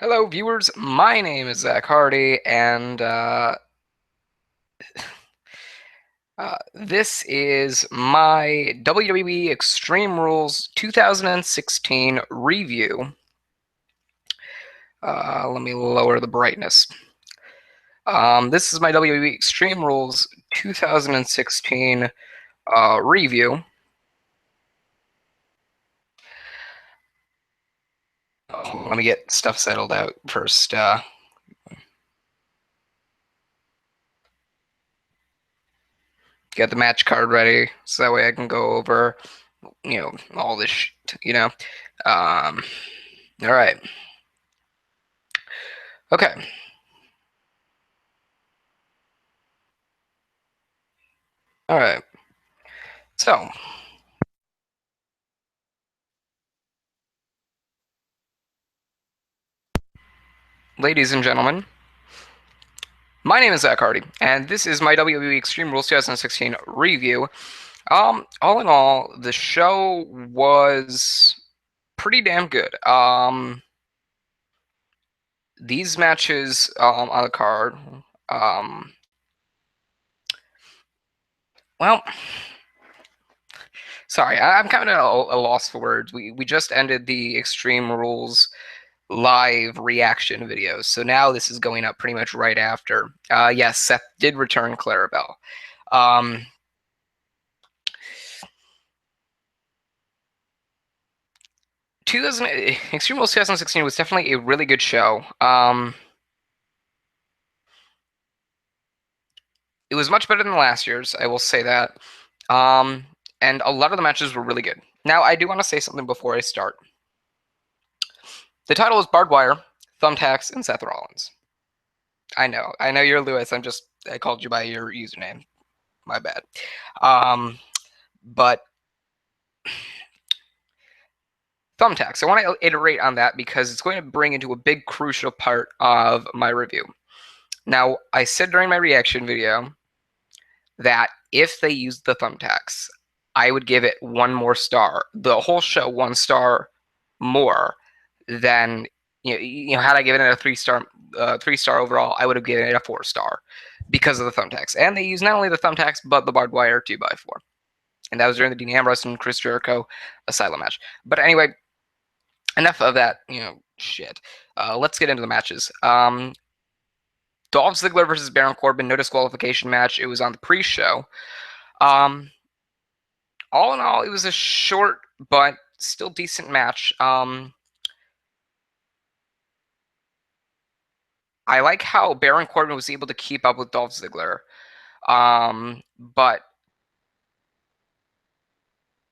Hello, viewers. My name is Zach Hardy, and this is my WWE Extreme Rules 2016 review. Let me lower the brightness. This is my WWE Extreme Rules 2016 review. Let me get stuff settled out first. Get the match card ready so that way I can go over, all this shit. Um, all right. Okay. All right. So, ladies and gentlemen, my name is Zach Hardy, and this is my WWE Extreme Rules 2016 review. All in all, the show was pretty damn good. These matches on the card, um, well, sorry, I'm kind of at a loss for words. We just ended the Extreme Rules live reaction videos, so now this is going up pretty much right after. Yes, Seth did return Clarabelle. Um, 2000 Extreme Rules 2016 was definitely a really good show. It was much better than last year's, I will say that. Um, and a lot of the matches were really good. Now, I do want to say something before I start. The title is Barbed Wire, Thumbtacks, and Seth Rollins. I know you're Lewis. I called you by your username. My bad. But Thumbtacks, I want to iterate on that because it's going to bring into a big crucial part of my review. Now, I said during my reaction video that if they used the thumbtacks, I would give it one more star. The whole show 1 star more than had I given it a 3 star overall, I would have given it a 4 star because of the thumbtacks. And they used not only the thumbtacks but the barbed wire 2x4, and that was during the Dean Ambrose and Chris Jericho Asylum match. But anyway, enough of that shit. Let's get into the matches. Dolph Ziggler versus Baron Corbin, no disqualification match. It was on the pre-show. Um, all in all, it was a short but still decent match. I like how Baron Corbin was able to keep up with Dolph Ziggler, but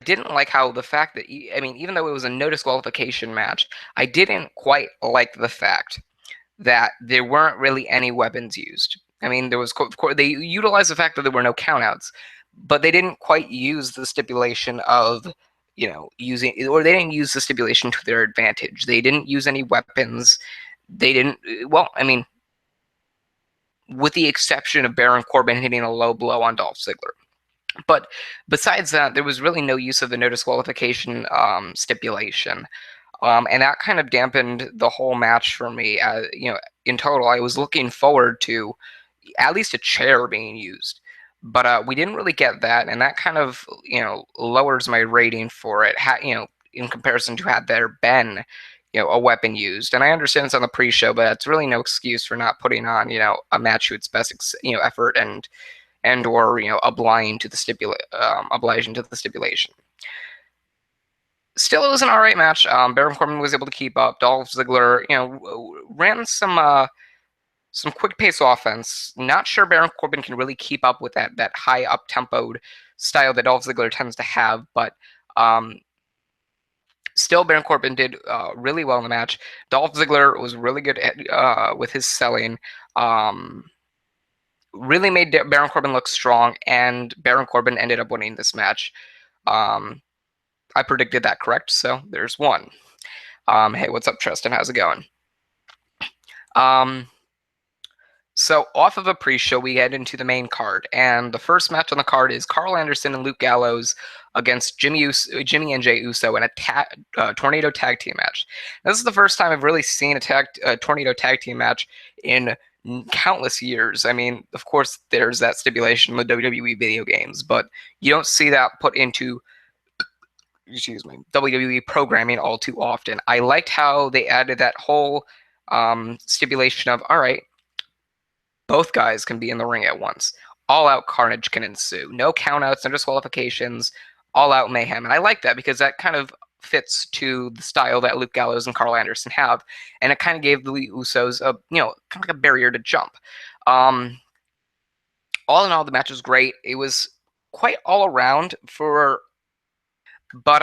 I didn't like how the fact that even though it was a no disqualification match, I didn't quite like the fact that there weren't really any weapons used. I mean, there was they utilized the fact that there were no countouts, but they didn't quite use the stipulation of using, or they didn't use the stipulation to their advantage. They didn't use any weapons. They didn't. Well, I mean, with the exception of Baron Corbin hitting a low blow on Dolph Ziggler. But besides that, there was really no use of the no disqualification stipulation. And that kind of dampened the whole match for me. In total, I was looking forward to at least a chair being used, but we didn't really get that, and that kind of lowers my rating for it. In comparison to had there been a weapon used, and I understand it's on the pre-show, but it's really no excuse for not putting on a match to its best effort and or obliging to the stipulation. Still, it was an all right match. Baron Corbin was able to keep up. Dolph Ziggler, ran some quick pace offense. Not sure Baron Corbin can really keep up with that high up tempoed style that Dolph Ziggler tends to have, but still Baron Corbin did really well in the match. Dolph Ziggler was really good with his selling. Really made Baron Corbin look strong, and Baron Corbin ended up winning this match. I predicted that correct, so there's one. Hey, what's up, Tristan? How's it going? So off of a pre-show, we get into the main card, and the first match on the card is Carl Anderson and Luke Gallows against Jimmy and Jey Uso in a tornado tag team match. This is the first time I've really seen a tornado tag team match in countless years. I mean, of course, there's that stipulation in the WWE video games, but you don't see that put into WWE programming all too often. I liked how they added that whole stipulation of, all right, both guys can be in the ring at once. All out carnage can ensue. No countouts, no disqualifications, all out mayhem. And I like that because that kind of fits to the style that Luke Gallows and Carl Anderson have. And it kind of gave the Usos a, kind of like a barrier to jump. All in all, the match was great. It was quite all around but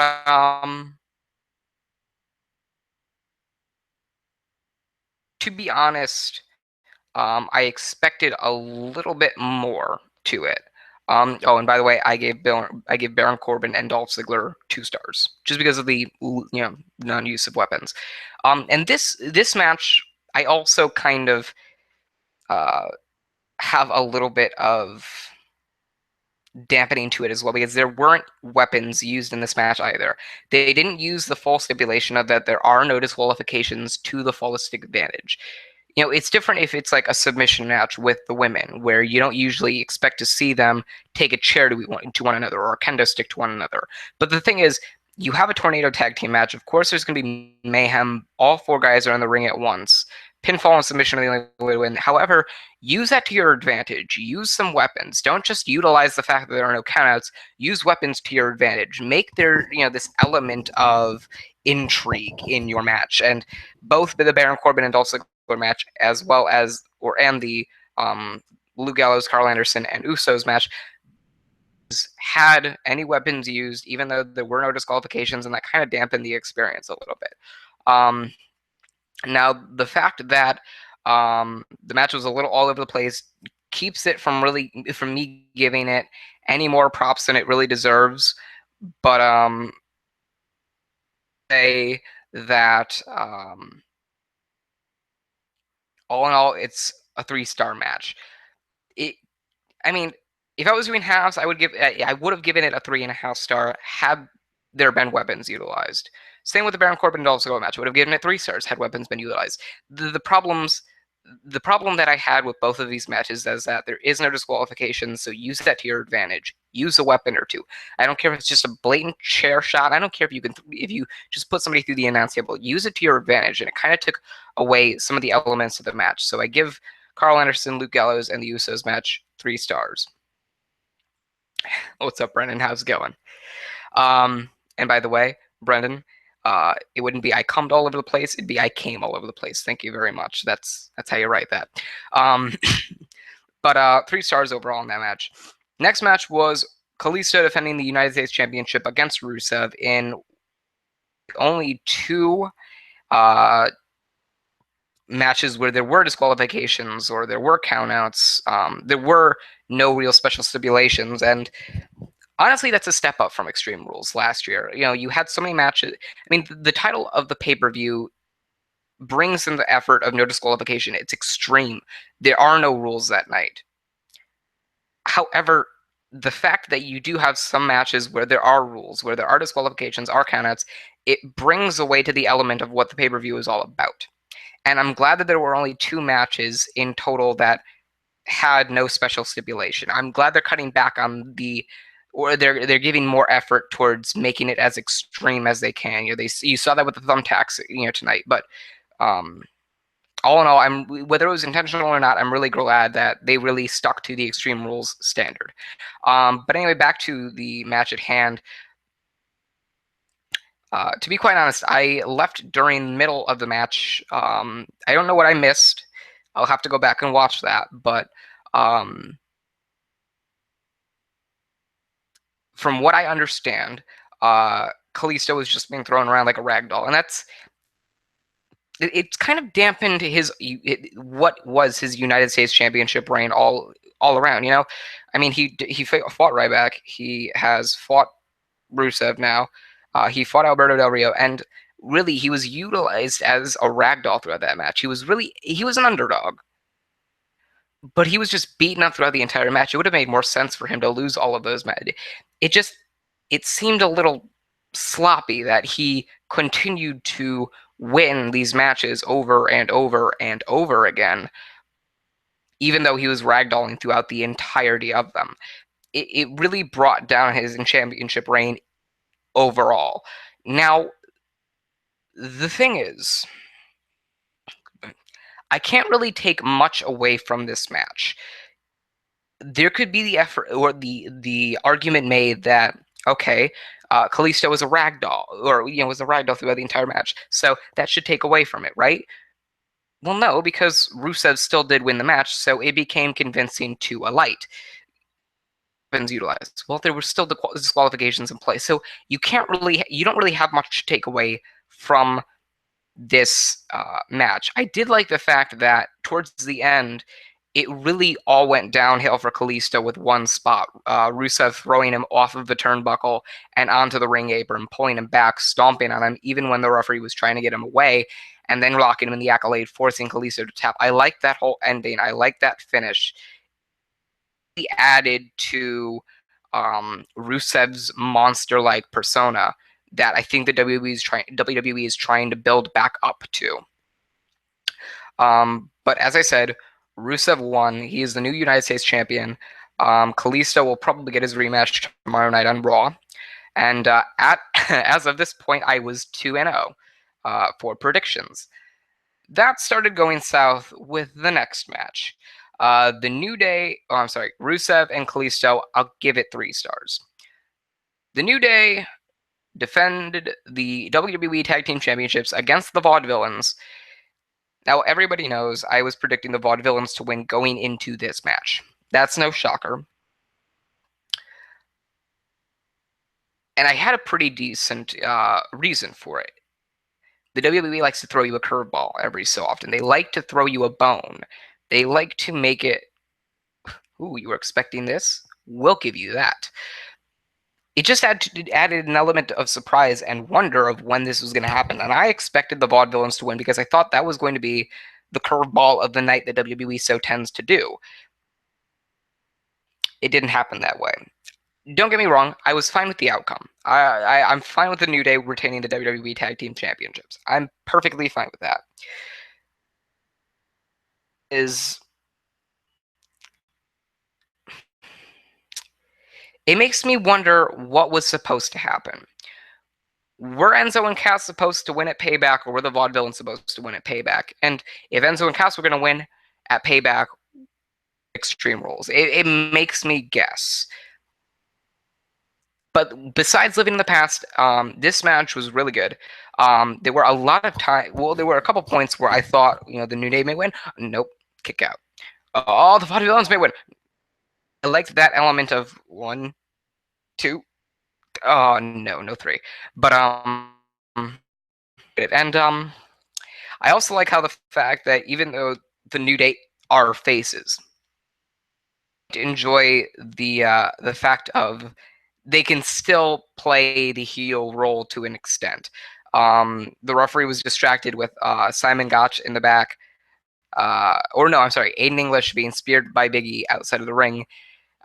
to be honest, I expected a little bit more to it. Oh, and by the way, I gave Baron Corbin and Dolph Ziggler 2 stars just because of the non-use of weapons. And this match, I also kind of have a little bit of dampening to it as well because there weren't weapons used in this match either. They didn't use the full stipulation of that there are no disqualifications to the fullest advantage. It's different if it's like a submission match with the women, where you don't usually expect to see them take a chair to one another or a kendo stick to one another. But the thing is, you have a tornado tag team match. Of course, there's going to be mayhem. All 4 guys are in the ring at once. Pinfall and submission are the only way to win. However, use that to your advantage. Use some weapons. Don't just utilize the fact that there are no countouts. Use weapons to your advantage. Make there, this element of intrigue in your match. And both the Baron Corbin and Dolph Ziggler match, as well as the Luke Gallows, Carl Anderson, and Usos match, had any weapons used, even though there were no disqualifications, and that kind of dampened the experience a little bit. Now, the fact that the match was a little all over the place keeps it from me giving it any more props than it really deserves. But say that all in all, it's a 3-star match. I mean, if I was doing halves, I would have given it a 3.5 star had there been weapons utilized. Same with the Baron Corbin and Dolph Ziggler match. I would have given it 3 stars had weapons been utilized. The problem that I had with both of these matches is that there is no disqualification, so use that to your advantage. Use a weapon or 2. I don't care if it's just a blatant chair shot. I don't care if you just put somebody through the announce table. Use it to your advantage, and it kind of took away some of the elements of the match. So I give Carl Anderson, Luke Gallows, and the Usos match 3 stars. What's up, Brendan? How's it going? And by the way, Brendan, it wouldn't be I cummed all over the place. It'd be I came all over the place. Thank you very much. That's how you write that. But 3 stars overall in that match. Next match was Kalisto defending the United States Championship against Rusev in only 2 matches where there were disqualifications or there were countouts. There were no real special stipulations, and honestly, that's a step up from Extreme Rules last year. You had so many matches. I mean, the title of the pay-per-view brings in the effort of no disqualification. It's extreme. There are no rules that night. However, the fact that you do have some matches where there are rules, where there are disqualifications, are countouts, it brings away to the element of what the pay-per-view is all about. And I'm glad that there were only 2 matches in total that had no special stipulation. I'm glad they're cutting back on or they're giving more effort towards making it as extreme as they can. You saw that with the Thumbtacks, tonight. But all in all, whether it was intentional or not, I'm really glad that they really stuck to the Extreme Rules standard. But anyway, back to the match at hand. To be quite honest, I left during the middle of the match. I don't know what I missed. I'll have to go back and watch that. But from what I understand, Kalisto was just being thrown around like a rag doll, and it's kind of dampened what was his United States Championship reign all around. I mean, he fought Ryback. He has fought Rusev now. He fought Alberto Del Rio, and really, he was utilized as a ragdoll throughout that match. He was an underdog, but he was just beaten up throughout the entire match. It would have made more sense for him to lose all of those matches. it seemed a little sloppy that he continued to win these matches over and over and over again, even though he was ragdolling throughout the entirety of them. It really brought down his championship reign overall. Now, the thing is, I can't really take much away from this match. There could be the effort or the argument made that okay, Kalisto was a ragdoll, or was a ragdoll throughout the entire match, so that should take away from it, right? Well, no, because Rusev still did win the match, so it became convincing to a light. Utilized. Well, there were still disqualifications in place, so you don't really have much to take away from this match. I did like the fact that towards the end, it really all went downhill for Kalisto with one spot. Rusev throwing him off of the turnbuckle and onto the ring apron, pulling him back, stomping on him, even when the referee was trying to get him away, and then locking him in the accolade, forcing Kalisto to tap. I like that whole ending. I like that finish. He added to Rusev's monster-like persona that I think the WWE is trying to build back up to. But as I said, Rusev won. He is the new United States champion. Kalisto will probably get his rematch tomorrow night on Raw. And as of this point, I was 2-0 for predictions. That started going south with the next match. The New Day, Rusev and Kalisto, I'll give it 3 stars. The New Day defended the WWE Tag Team Championships against the Vaudevillains. Now, everybody knows I was predicting the Vaudevillains to win going into this match. That's no shocker. And I had a pretty decent reason for it. The WWE likes to throw you a curveball every so often. They like to throw you a bone. They like to make it, ooh, you were expecting this? We'll give you that. It just added an element of surprise and wonder of when this was going to happen. And I expected the Vaudevillains to win because I thought that was going to be the curveball of the night that WWE so tends to do. It didn't happen that way. Don't get me wrong, I was fine with the outcome. I'm fine with the New Day retaining the WWE Tag Team Championships. I'm perfectly fine with that. It makes me wonder what was supposed to happen. Were Enzo and Cass supposed to win at Payback, or were the Vaudevillains supposed to win at Payback? And if Enzo and Cass were going to win at Payback, Extreme Rules, it makes me guess. But besides living in the past, this match was really good. There were a lot of time. Well, there were a couple points where I thought, the New Day may win. Nope, kick out. Oh, the Vaudevillains may win. I liked that element of 1, 2. Oh no, 3. But and I also like how the fact that even though the New Day are faces, enjoy the fact of they can still play the heel role to an extent. The referee was distracted with Simon Gotch in the back. Aiden English being speared by Big E outside of the ring.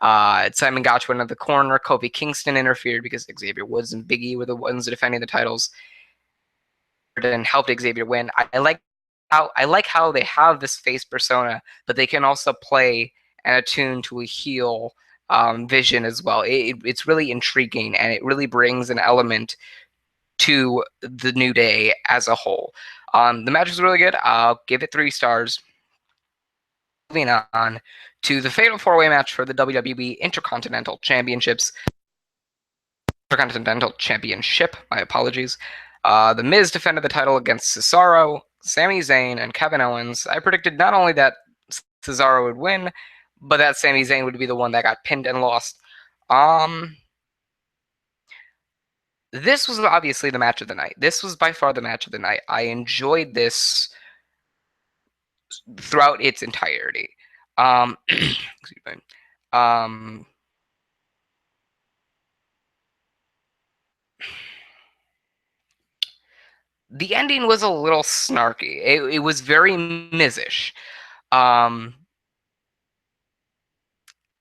Simon Gotch went into the corner. Kofi Kingston interfered because Xavier Woods and Big E were the ones defending the titles and helped Xavier win. I like how they have this face persona, but they can also play and attune to a heel vision as well. It's really intriguing, and it really brings an element to the New Day as a whole. The match was really good. I'll give it 3 stars. Moving on to the Fatal 4-Way match for the WWE Intercontinental Championships. Intercontinental Championship, my apologies. The Miz defended the title against Cesaro, Sami Zayn, and Kevin Owens. I predicted not only that Cesaro would win, but that Sami Zayn would be the one that got pinned and lost. This was obviously the match of the night. This was by far the match of the night. I enjoyed this throughout its entirety. Excuse me. The ending was a little snarky. It was very Miz-ish.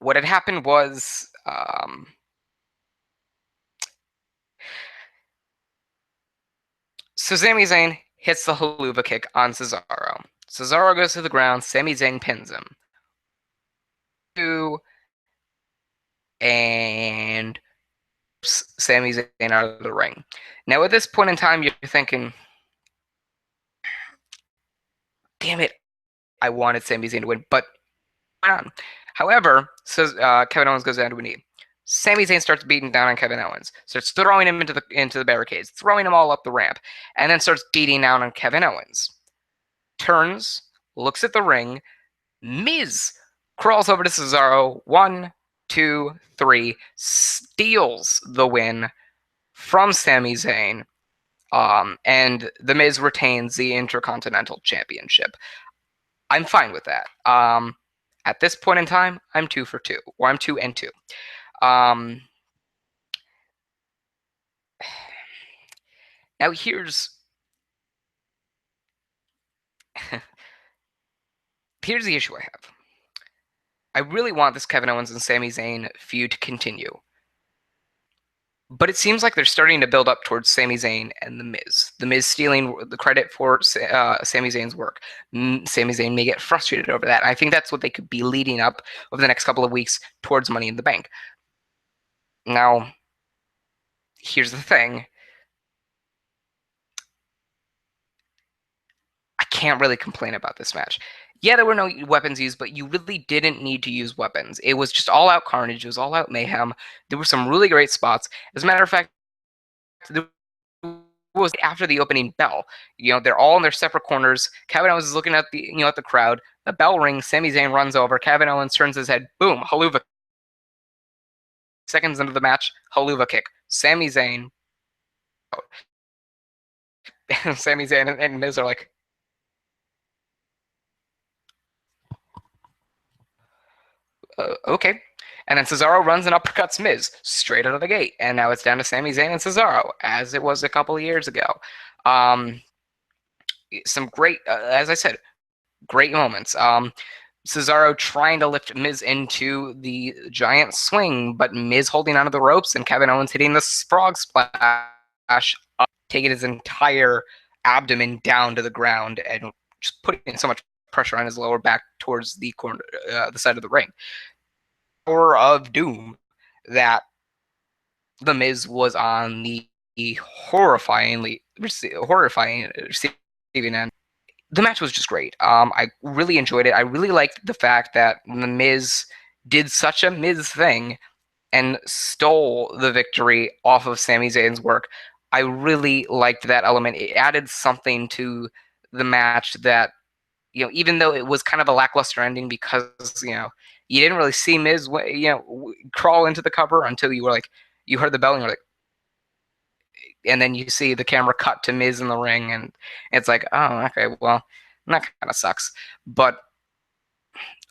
What had happened was So Sami Zayn hits the haluva kick on Cesaro. Cesaro goes to the ground. Sami Zayn pins him. And Sami Zayn out of the ring. Now, at this point in time, you're thinking, damn it, I wanted Sami Zayn to win, but why not? However, Kevin Owens goes down to a knee. Sami Zayn starts beating down on Kevin Owens, starts throwing him into the barricades, throwing him all up the ramp, and then starts beating down on Kevin Owens. Turns, looks at the ring. Miz crawls over to Cesaro. 1, 2, 3, steals the win from Sami Zayn. And The Miz retains the Intercontinental Championship. I'm fine with that. At this point in time, I'm 2 for 2, or I'm 2 and 2. Now here's here's the issue I have. I really want this Kevin Owens and Sami Zayn feud to continue. But it seems like they're starting to build up towards Sami Zayn and The Miz. The Miz stealing the credit for Sami Zayn's work. Sami Zayn may get frustrated over that. I think that's what they could be leading up over the next couple of weeks towards Money in the Bank. Now, here's the thing. I can't really complain about this match. Yeah, there were no weapons used, but you really didn't need to use weapons. It was just all-out carnage. It was all-out mayhem. There were some really great spots. As a matter of fact, there was after the opening bell. They're all in their separate corners. Kevin Owens is looking at the crowd. The bell rings. Sami Zayn runs over. Kevin Owens turns his head. Boom, haluva. Seconds into the match, haluva kick. Sami Zayn. Sami Zayn and Miz are like, okay. And then Cesaro runs and uppercuts Miz straight out of the gate. And now it's down to Sami Zayn and Cesaro, as it was a couple of years ago. Some great, as I said, great moments. Cesaro trying to lift Miz into the giant swing, but Miz holding onto the ropes and Kevin Owens hitting the frog splash, taking his entire abdomen down to the ground and just putting so much pressure on his lower back towards the corner, the side of the ring. Hour of doom that the Miz was on the horrifying receiving end. The match was just great. I really enjoyed it. I really liked the fact that the Miz did such a Miz thing and stole the victory off of Sami Zayn's work. I really liked that element. It added something to the match that, even though it was kind of a lackluster ending because, you didn't really see Miz, crawl into the cover until you heard the bell and you're like, and then you see the camera cut to Miz in the ring, and it's like, oh, okay, well, that kind of sucks. But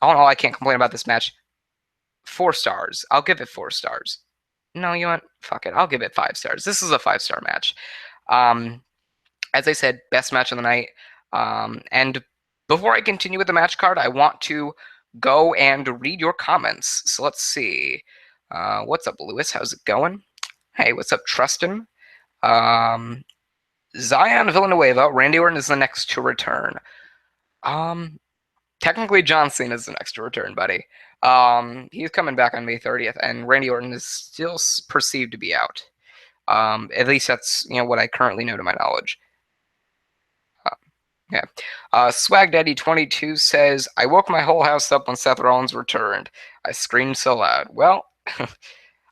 all in all, I can't complain about this match. 4 stars. I'll give it 4 stars. No, you want? Fuck it. I'll give it 5 stars. This is a 5-star match. As I said, best match of the night. And before I continue with the match card, I want to go and read your comments. So let's see. What's up, Lewis? How's it going? Hey, what's up, Trustin? Zion Villanueva. Randy Orton is the next to return. Technically, John Cena is the next to return, buddy. He's coming back on May 30th, and Randy Orton is still perceived to be out. At least that's what I currently know to my knowledge. Yeah. Swag Daddy 22 says, I woke my whole house up when Seth Rollins returned. I screamed so loud. Well,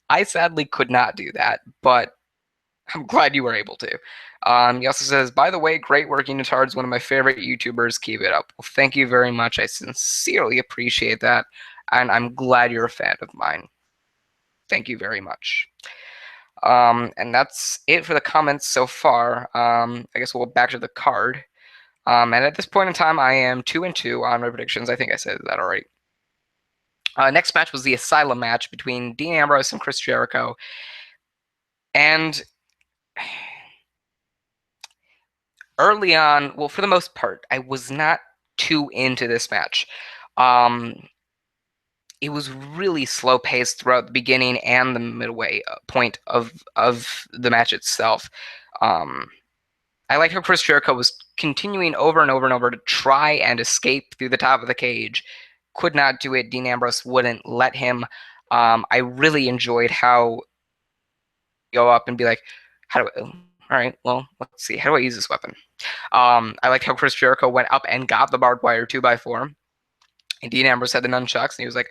I sadly could not do that, but I'm glad you were able to. He also says, by the way, great working Unitards, one of my favorite YouTubers. Keep it up. Well, thank you very much. I sincerely appreciate that, and I'm glad you're a fan of mine. Thank you very much. And that's it for the comments so far. I guess we'll go back to the card. And at this point in time, I am 2 and 2 on my predictions. I think I said that already. Next match was the Asylum match between Dean Ambrose and Chris Jericho. And early on, well, for the most part, I was not too into this match. It was really slow paced throughout the beginning and the midway point of the match itself. I like how Chris Jericho was continuing over and over and over to try and escape through the top of the cage. Could not do it. Dean Ambrose wouldn't let him. I really enjoyed how go up and be like, how do I, all right, well, let's see. How do I use this weapon? I liked how Chris Jericho went up and got the barbed wire 2x4. And Dean Ambrose had the nunchucks, and he was like,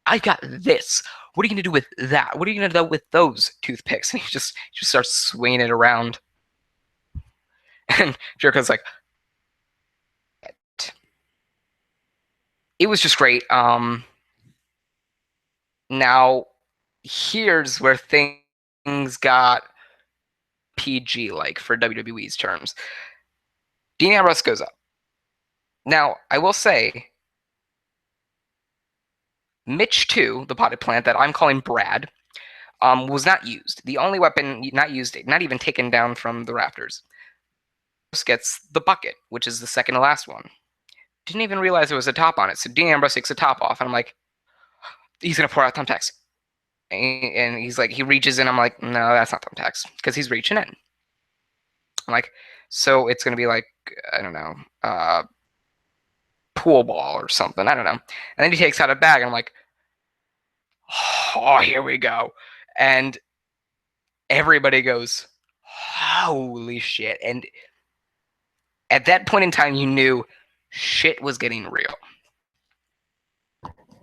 I got this. What are you going to do with that? What are you going to do with those toothpicks? And he just starts swinging it around. And Jericho's like, it was just great. Now, here's where things got PG, like for WWE's terms. Dean Ambrose goes up. Now, I will say, Mitch 2, the potted plant that I'm calling Brad, was not used. The only weapon not used, not even taken down from the rafters, gets the bucket, which is the second to last one. Didn't even realize there was a top on it. So Dean Ambrose takes the top off, and I'm like, he's gonna pour out Thumbtacks. And he's like, he reaches in. I'm like, no, that's not Thumbtacks, because he's reaching in. I'm like, so it's gonna be like, I don't know, pool ball or something. I don't know. And then he takes out a bag, and I'm like, oh, here we go. And everybody goes, holy shit. And at that point in time, you knew shit was getting real.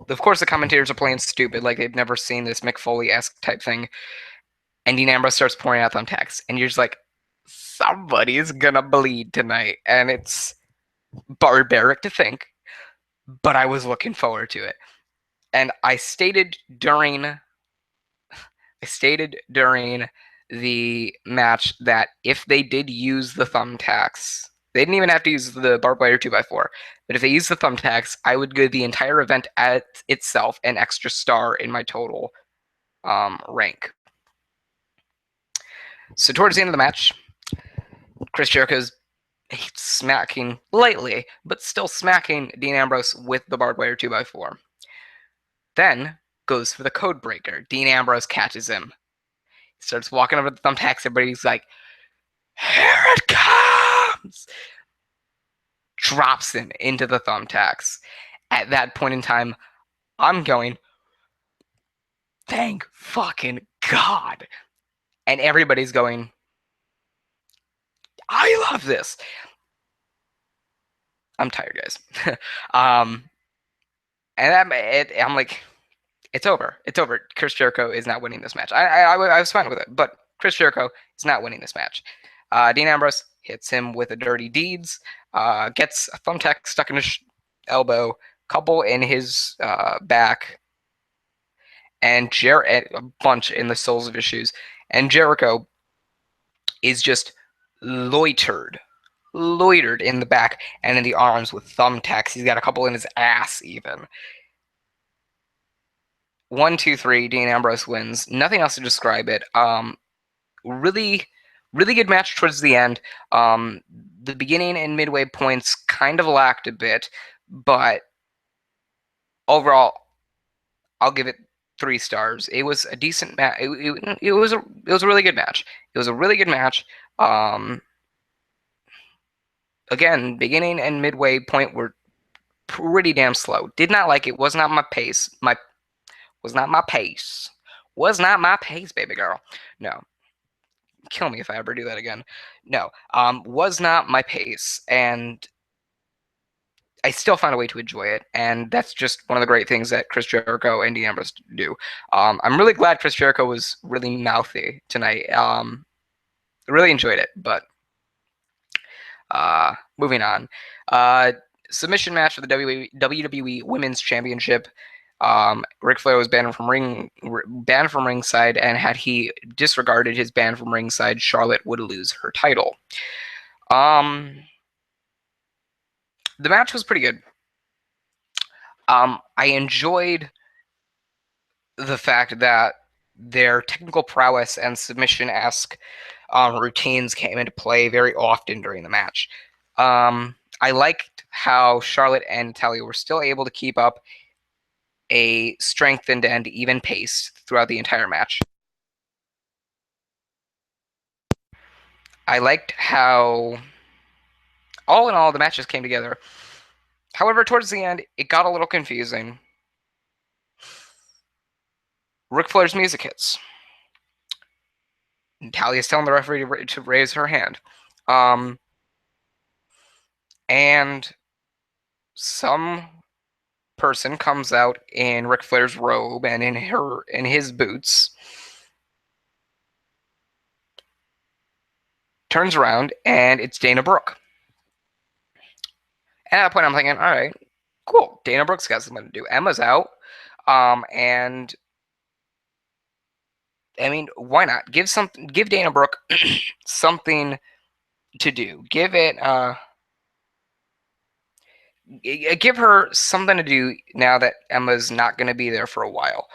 Of course, the commentators are playing stupid, like they've never seen this Mick Foley-esque type thing. And Dean Ambrose starts pouring out Thumbtacks, and you're just like, somebody's gonna bleed tonight. And it's barbaric to think, but I was looking forward to it. And I stated during the match that if they did use the Thumbtacks, they didn't even have to use the barbed wire 2x4, but if they used the Thumbtacks, I would give the entire event at itself an extra star in my total rank. So towards the end of the match, Chris Jericho's smacking lightly, but still smacking Dean Ambrose with the barbed wire 2x4. Then goes for the code breaker. Dean Ambrose catches him. He starts walking over the Thumbtacks. Everybody's like, here it comes! Drops him into the Thumbtacks. At that point in time, I'm going, thank fucking God. And everybody's going, I love this. I'm tired, guys. And I'm like, it's over. It's over. Chris Jericho is not winning this match. I was fine with it, but Chris Jericho is not winning this match. Dean Ambrose hits him with a dirty deeds, gets a thumbtack stuck in his elbow, couple in his back, and a bunch in the soles of his shoes. And Jericho is just loitered in the back and in the arms with thumbtacks. He's got a couple in his ass even. 1, 2, 3, Dean Ambrose wins. Nothing else to describe it. Really good match towards the end. The beginning and midway points kind of lacked a bit, but overall, I'll give it 3 stars. It was a decent match. It was a really good match. It was a really good match. Again, beginning and midway point were pretty damn slow. Did not like it. Was not my pace. Was not my pace. Was not my pace, baby girl. No. Kill me if I ever do that again. No. Was not my pace. And I still found a way to enjoy it. And that's just one of the great things that Chris Jericho and Dean Ambrose do. I'm really glad Chris Jericho was really mouthy tonight. Really enjoyed it. But moving on. Submission match for the WWE Women's Championship. Ric Flair was banned from ringside, and had he disregarded his ban from ringside, Charlotte would lose her title. The match was pretty good. I enjoyed the fact that their technical prowess and submission-esque routines came into play very often during the match. I liked how Charlotte and Natalya were still able to keep up a strengthened and even pace throughout the entire match. I liked how, all in all, the matches came together. However, towards the end, it got a little confusing. Ric Flair's music hits. Talia's telling the referee to raise her hand. Um, and some person comes out in Ric Flair's robe and in his boots, turns around, and it's Dana Brooke. And at that point, I'm thinking, all right, cool. Dana Brooke's got something to do. Emma's out, and I mean, why not give Dana Brooke something to do. Give her something to do now that Emma's not going to be there for a while.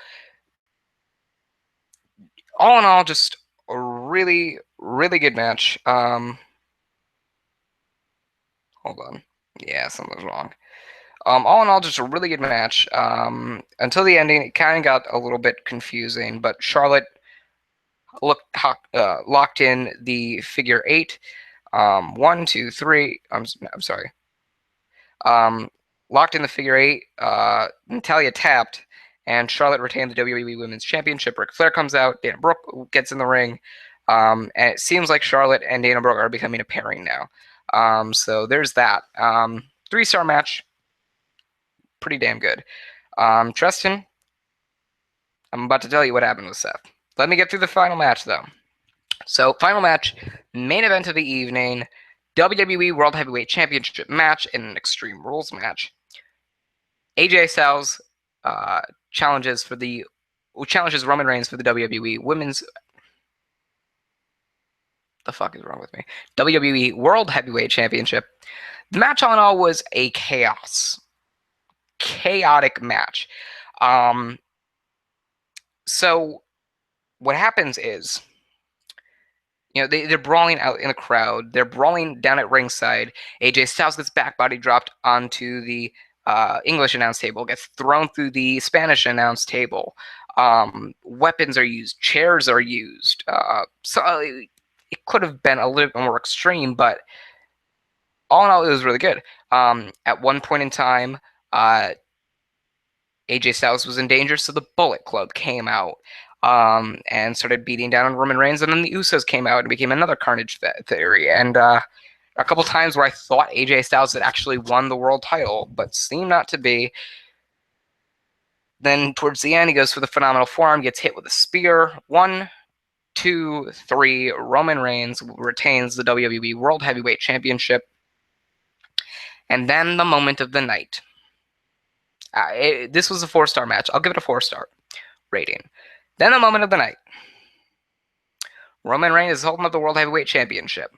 All in all, just a really, really good match. Hold on. Yeah, something's wrong. All in all, just a really good match. Until the ending, it kind of got a little bit confusing, but Charlotte locked in the figure eight. 1, 2, 3. I'm sorry. Locked in the figure eight. Natalya tapped, and Charlotte retained the WWE Women's Championship. Ric Flair comes out. Dana Brooke gets in the ring. And it seems like Charlotte and Dana Brooke are becoming a pairing now. So there's that. 3-star match. Pretty damn good. Tristan, I'm about to tell you what happened with Seth. Let me get through the final match, though. So, final match, main event of the evening, WWE World Heavyweight Championship match in an Extreme Rules match. AJ Styles challenges Roman Reigns for the WWE Women's. The fuck is wrong with me? WWE World Heavyweight Championship. The match, all in all, was a chaotic match. So what happens is, they're brawling out in the crowd. They're brawling down at ringside. AJ Styles gets back body dropped onto the English announce table, gets thrown through the Spanish announce table. Weapons are used. Chairs are used. So it could have been a little bit more extreme, but all in all, it was really good. At one point in time, AJ Styles was in danger, so the Bullet Club came out and started beating down on Roman Reigns, and then the Usos came out and became another Carnage theory. And a couple times where I thought AJ Styles had actually won the world title, but seemed not to be. Then towards the end, he goes for the phenomenal forearm, gets hit with a spear. 1, 2, 3. Roman Reigns retains the WWE World Heavyweight Championship. And then the moment of the night. This was a 4-star match. I'll give it a 4-star rating. Then the moment of the night. Roman Reigns is holding up the World Heavyweight Championship.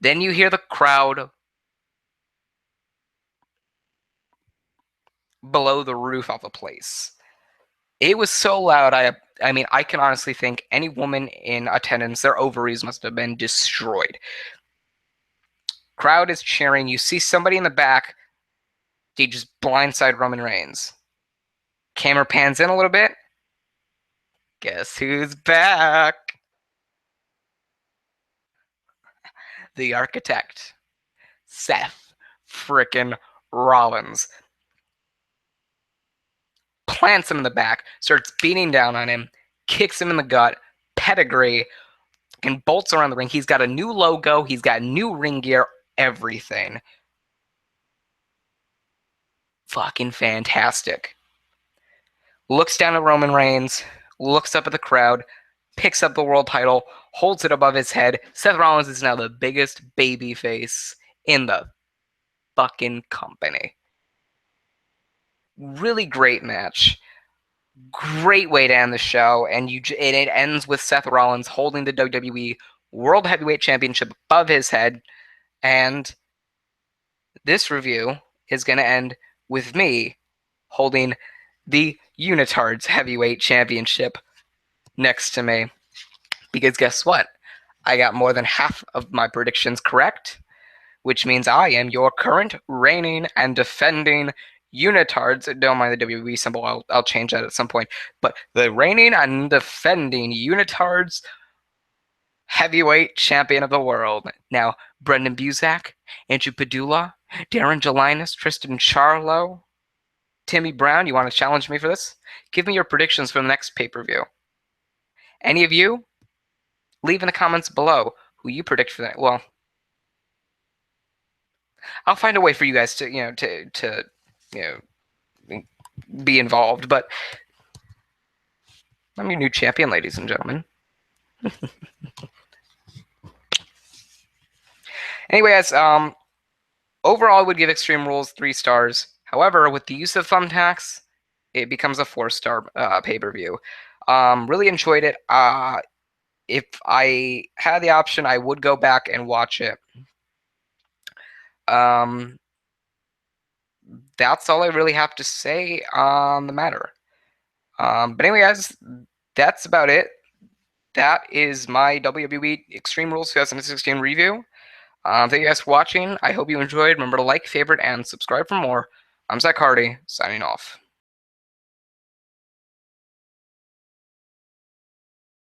Then you hear the crowd below the roof of the place. It was so loud, I mean, I can honestly think any woman in attendance, their ovaries must have been destroyed. Crowd is cheering. You see somebody in the back. They just blindside Roman Reigns. Camera pans in a little bit. Guess who's back? The architect. Seth frickin' Rollins. Plants him in the back, starts beating down on him, kicks him in the gut, pedigree, and bolts around the ring. He's got a new logo. He's got new ring gear, everything. Fucking fantastic. Looks down at Roman Reigns, looks up at the crowd, picks up the world title, holds it above his head. Seth Rollins is now the biggest babyface in the fucking company. Really great match. Great way to end the show, and it ends with Seth Rollins holding the WWE World Heavyweight Championship above his head, and this review is going to end with me holding the Unitards Heavyweight Championship next to me. Because guess what? I got more than half of my predictions correct, which means I am your current reigning and defending Unitards. Don't mind the WWE symbol. I'll change that at some point. But the reigning and defending Unitards heavyweight champion of the world. Now, Brendan Buzak, Andrew Padula, Darren Jelinas, Tristan Charlo, Timmy Brown, you want to challenge me for this? Give me your predictions for the next pay-per-view. Any of you? Leave in the comments below who you predict for that. Well, I'll find a way for you guys to, be involved. But I'm your new champion, ladies and gentlemen. Anyway, guys, overall, I would give Extreme Rules 3 stars. However, with the use of Thumbtacks, it becomes a 4-star pay-per-view. Really enjoyed it. If I had the option, I would go back and watch it. That's all I really have to say on the matter. But anyway, guys, that's about it. That is my WWE Extreme Rules 2016 review. Thank you guys for watching. I hope you enjoyed. Remember to like, favorite, and subscribe for more. I'm Zach Hardy, signing off.